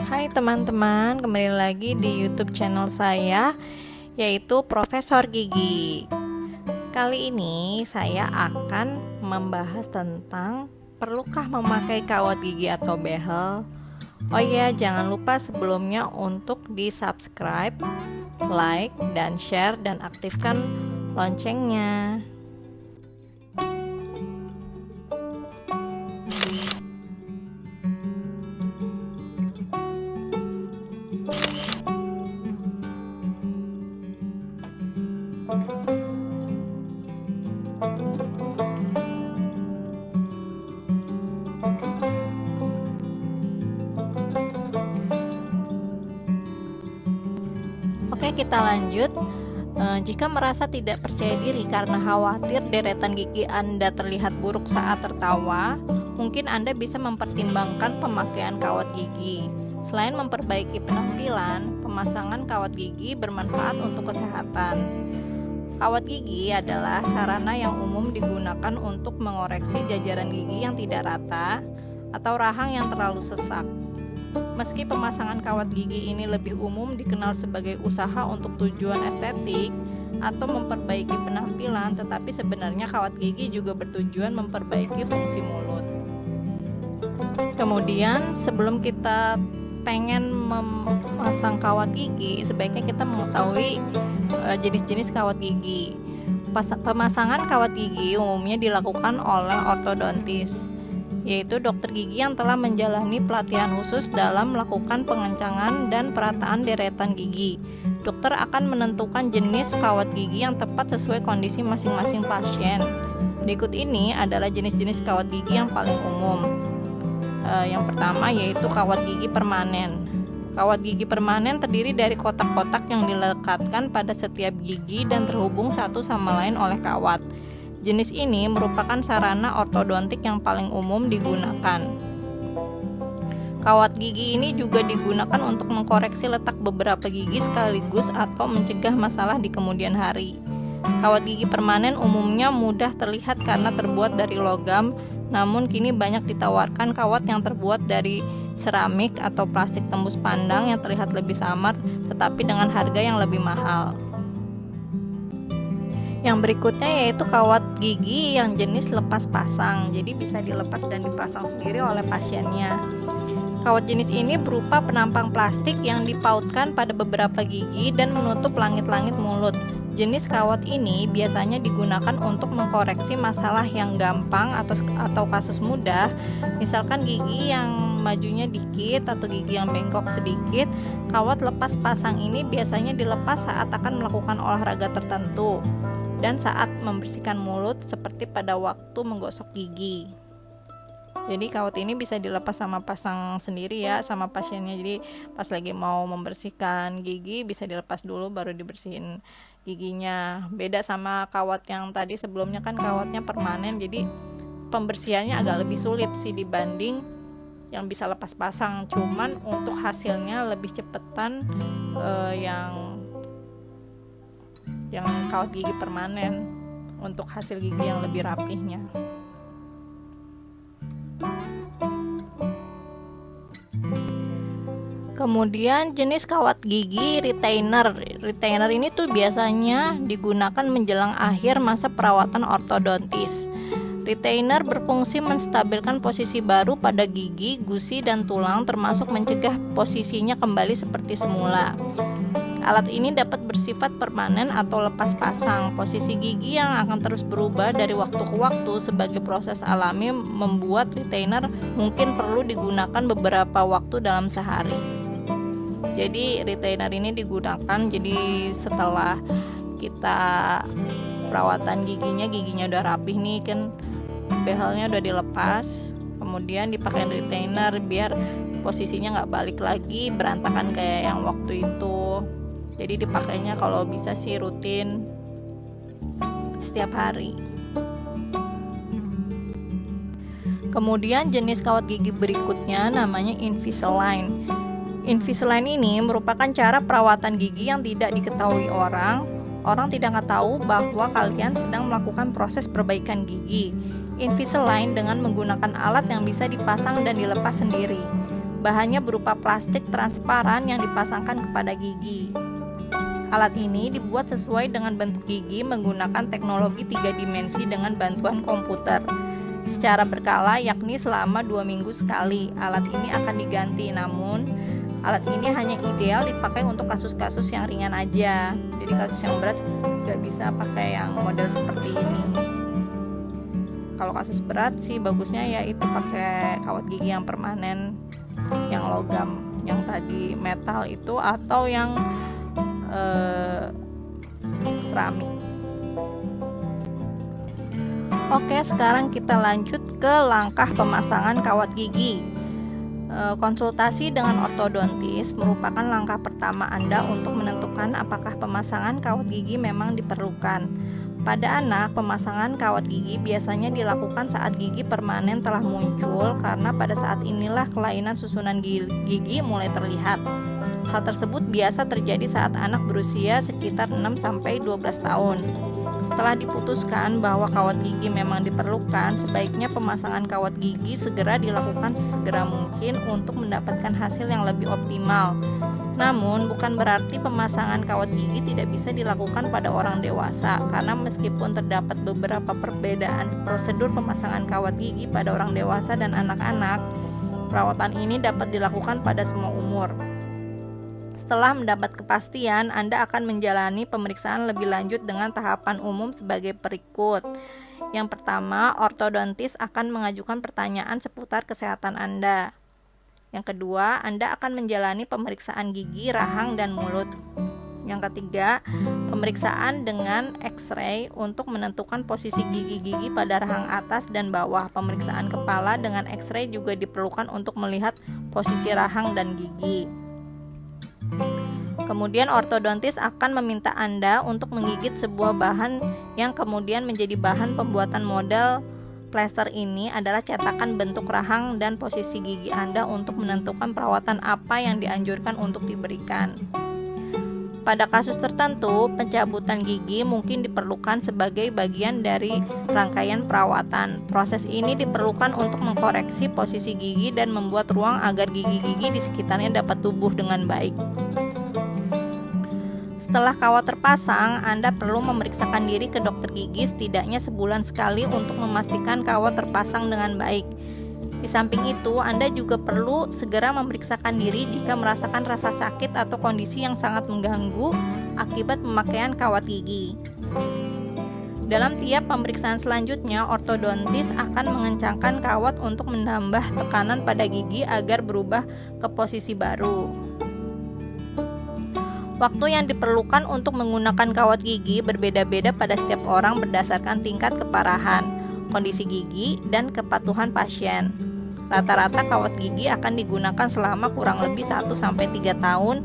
Hai teman-teman, kembali lagi di YouTube channel saya, yaitu Profesor Gigi. Kali ini saya akan membahas tentang perlukah memakai kawat gigi atau behel. Oh ya, jangan lupa sebelumnya untuk di-subscribe, like, dan share, dan aktifkan loncengnya. Oke, kita lanjut. Jika merasa tidak percaya diri karena khawatir deretan gigi Anda terlihat buruk saat tertawa, mungkin Anda bisa mempertimbangkan pemakaian kawat gigi. Selain memperbaiki penampilan, pemasangan kawat gigi bermanfaat untuk kesehatan. Kawat gigi adalah sarana yang umum digunakan untuk mengoreksi jajaran gigi yang tidak rata atau rahang yang terlalu sesak. Meski pemasangan kawat gigi ini lebih umum dikenal sebagai usaha untuk tujuan estetik atau memperbaiki penampilan, tetapi sebenarnya kawat gigi juga bertujuan memperbaiki fungsi mulut. Kemudian, sebelum kita pengen memasang kawat gigi, sebaiknya kita mengetahui jenis-jenis kawat gigi. Pemasangan kawat gigi umumnya dilakukan oleh ortodontis, yaitu dokter gigi yang telah menjalani pelatihan khusus dalam melakukan pengencangan dan perataan deretan gigi. Dokter akan menentukan jenis kawat gigi yang tepat sesuai kondisi masing-masing pasien. Berikut ini adalah jenis-jenis kawat gigi yang paling umum. Yang pertama yaitu kawat gigi permanen. Kawat gigi permanen terdiri dari kotak-kotak yang dilekatkan pada setiap gigi dan terhubung satu sama lain oleh kawat. Jenis ini merupakan sarana ortodontik yang paling umum digunakan. Kawat gigi ini juga digunakan untuk mengkoreksi letak beberapa gigi sekaligus atau mencegah masalah di kemudian hari. Kawat gigi permanen umumnya mudah terlihat karena terbuat dari logam, namun kini banyak ditawarkan kawat yang terbuat dari seramik atau plastik tembus pandang yang terlihat lebih samar tetapi dengan harga yang lebih mahal. Yang berikutnya yaitu kawat gigi yang jenis lepas pasang, jadi bisa dilepas dan dipasang sendiri oleh pasiennya. Kawat jenis ini berupa penampang plastik yang dipautkan pada beberapa gigi dan menutup langit-langit mulut. Jenis kawat ini biasanya digunakan untuk mengkoreksi masalah yang gampang atau kasus mudah, misalkan gigi yang majunya dikit atau gigi yang bengkok sedikit. Kawat lepas pasang ini biasanya dilepas saat akan melakukan olahraga tertentu dan saat membersihkan mulut seperti pada waktu menggosok gigi. Jadi kawat ini bisa dilepas sama pasang sendiri ya, sama pasiennya. Jadi pas lagi mau membersihkan gigi bisa dilepas dulu baru dibersihin giginya. Beda sama kawat yang tadi sebelumnya kan kawatnya permanen, jadi pembersihannya agak lebih sulit sih dibanding yang bisa lepas pasang. Cuman untuk hasilnya lebih cepetan yang kawat gigi permanen untuk hasil gigi yang lebih rapihnya. Kemudian jenis kawat gigi retainer. Retainer ini tuh biasanya digunakan menjelang akhir masa perawatan ortodontis. Retainer berfungsi menstabilkan posisi baru pada gigi, gusi, dan tulang, termasuk mencegah posisinya kembali seperti semula. Alat ini dapat bersifat permanen atau lepas pasang. Posisi gigi yang akan terus berubah dari waktu ke waktu sebagai proses alami membuat retainer mungkin perlu digunakan beberapa waktu dalam sehari. Jadi retainer ini digunakan jadi setelah kita perawatan giginya udah rapih nih kan, behelnya udah dilepas, kemudian dipakai retainer biar posisinya nggak balik lagi berantakan kayak yang waktu itu. Jadi dipakainya kalau bisa sih rutin setiap hari. Kemudian jenis kawat gigi berikutnya namanya Invisalign. Invisalign ini merupakan cara perawatan gigi yang tidak diketahui orang. Orang tidak tahu bahwa kalian sedang melakukan proses perbaikan gigi. Invisalign dengan menggunakan alat yang bisa dipasang dan dilepas sendiri. Bahannya berupa plastik transparan yang dipasangkan kepada gigi. Alat ini dibuat sesuai dengan bentuk gigi menggunakan teknologi 3 dimensi dengan bantuan komputer. Secara berkala, yakni selama 2 minggu sekali, alat ini akan diganti. Namun, alat ini hanya ideal dipakai untuk kasus-kasus yang ringan aja. Jadi kasus yang berat gak bisa pakai yang model seperti ini. Kalau kasus berat sih bagusnya ya itu pakai kawat gigi yang permanen, yang logam, yang tadi metal itu, atau yang seramik. Oke, sekarang kita lanjut ke langkah pemasangan kawat gigi. Konsultasi dengan ortodontis merupakan langkah pertama Anda untuk menentukan apakah pemasangan kawat gigi memang diperlukan. Pada anak, pemasangan kawat gigi biasanya dilakukan saat gigi permanen telah muncul karena pada saat inilah kelainan susunan gigi mulai terlihat. Hal tersebut biasa terjadi saat anak berusia sekitar 6-12 tahun. Setelah diputuskan bahwa kawat gigi memang diperlukan, sebaiknya pemasangan kawat gigi segera dilakukan sesegera mungkin untuk mendapatkan hasil yang lebih optimal. Namun, bukan berarti pemasangan kawat gigi tidak bisa dilakukan pada orang dewasa, karena meskipun terdapat beberapa perbedaan prosedur pemasangan kawat gigi pada orang dewasa dan anak-anak, perawatan ini dapat dilakukan pada semua umur. Setelah mendapat kepastian, Anda akan menjalani pemeriksaan lebih lanjut dengan tahapan umum sebagai berikut. Yang pertama, ortodontis akan mengajukan pertanyaan seputar kesehatan Anda. Yang kedua, Anda akan menjalani pemeriksaan gigi, rahang, dan mulut. Yang ketiga, pemeriksaan dengan X-ray untuk menentukan posisi gigi-gigi pada rahang atas dan bawah. Pemeriksaan kepala dengan X-ray juga diperlukan untuk melihat posisi rahang dan gigi. Kemudian ortodontis akan meminta Anda untuk menggigit sebuah bahan yang kemudian menjadi bahan pembuatan model plester. Ini adalah cetakan bentuk rahang dan posisi gigi Anda untuk menentukan perawatan apa yang dianjurkan untuk diberikan. Pada kasus tertentu, pencabutan gigi mungkin diperlukan sebagai bagian dari rangkaian perawatan. Proses ini diperlukan untuk mengkoreksi posisi gigi dan membuat ruang agar gigi-gigi di sekitarnya dapat tumbuh dengan baik. Setelah kawat terpasang, Anda perlu memeriksakan diri ke dokter gigi setidaknya sebulan sekali untuk memastikan kawat terpasang dengan baik. Di samping itu, Anda juga perlu segera memeriksakan diri jika merasakan rasa sakit atau kondisi yang sangat mengganggu akibat pemakaian kawat gigi. Dalam tiap pemeriksaan selanjutnya, ortodontis akan mengencangkan kawat untuk menambah tekanan pada gigi agar berubah ke posisi baru. Waktu yang diperlukan untuk menggunakan kawat gigi berbeda-beda pada setiap orang berdasarkan tingkat keparahan, kondisi gigi, dan kepatuhan pasien. Rata-rata kawat gigi akan digunakan selama kurang lebih 1-3 tahun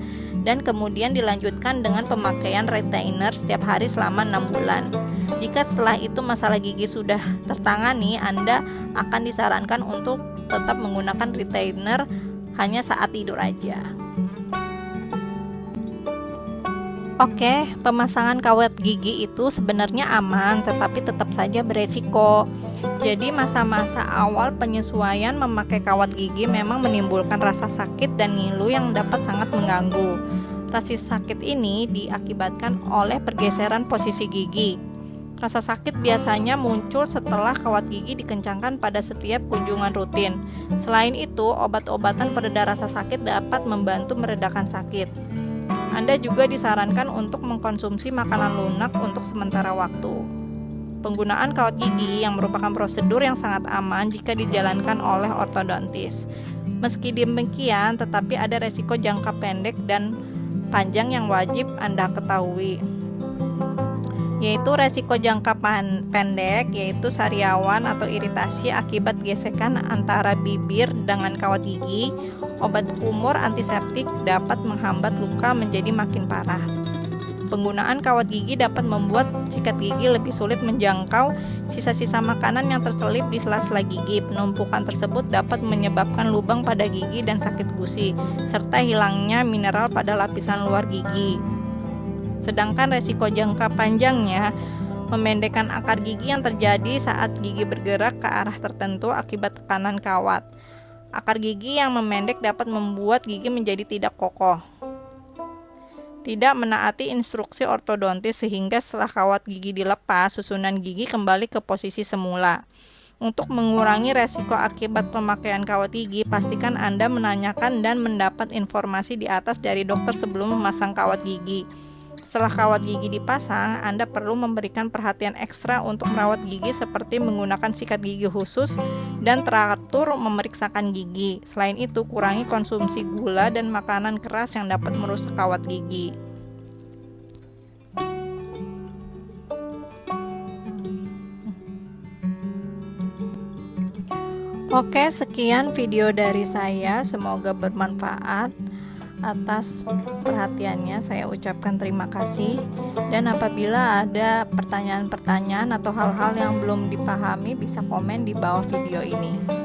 dan kemudian dilanjutkan dengan pemakaian retainer setiap hari selama 6 bulan. Jika setelah itu masalah gigi sudah tertangani, Anda akan disarankan untuk tetap menggunakan retainer hanya saat tidur aja. Oke, pemasangan kawat gigi itu sebenarnya aman, tetapi tetap saja beresiko. Jadi masa-masa awal penyesuaian memakai kawat gigi memang menimbulkan rasa sakit dan ngilu yang dapat sangat mengganggu. Rasa sakit ini diakibatkan oleh pergeseran posisi gigi. Rasa sakit biasanya muncul setelah kawat gigi dikencangkan pada setiap kunjungan rutin. Selain itu, obat-obatan pereda rasa sakit dapat membantu meredakan sakit. Anda juga disarankan untuk mengkonsumsi makanan lunak untuk sementara waktu. Penggunaan kawat gigi yang merupakan prosedur yang sangat aman jika dijalankan oleh ortodontis. Meski demikian, tetapi ada resiko jangka pendek dan panjang yang wajib Anda ketahui. Yaitu resiko jangka pendek, yaitu sariawan atau iritasi akibat gesekan antara bibir dengan kawat gigi. Obat kumur antiseptik dapat menghambat luka menjadi makin parah. Penggunaan kawat gigi dapat membuat sikat gigi lebih sulit menjangkau sisa-sisa makanan yang terselip di sela-sela gigi. Penumpukan tersebut dapat menyebabkan lubang pada gigi dan sakit gusi, serta hilangnya mineral pada lapisan luar gigi. Sedangkan resiko jangka panjangnya memendekkan akar gigi yang terjadi saat gigi bergerak ke arah tertentu akibat tekanan kawat. Akar gigi yang memendek dapat membuat gigi menjadi tidak kokoh. Tidak menaati instruksi ortodontis sehingga setelah kawat gigi dilepas, susunan gigi kembali ke posisi semula. Untuk mengurangi resiko akibat pemakaian kawat gigi, pastikan Anda menanyakan dan mendapat informasi di atas dari dokter sebelum memasang kawat gigi. Setelah kawat gigi dipasang, Anda perlu memberikan perhatian ekstra untuk merawat gigi seperti menggunakan sikat gigi khusus dan teratur memeriksakan gigi. Selain itu, kurangi konsumsi gula dan makanan keras yang dapat merusak kawat gigi. Oke, sekian video dari saya. Semoga bermanfaat. Atas perhatiannya saya ucapkan terima kasih. Dan apabila ada pertanyaan-pertanyaan atau hal-hal yang belum dipahami, bisa komen di bawah video ini.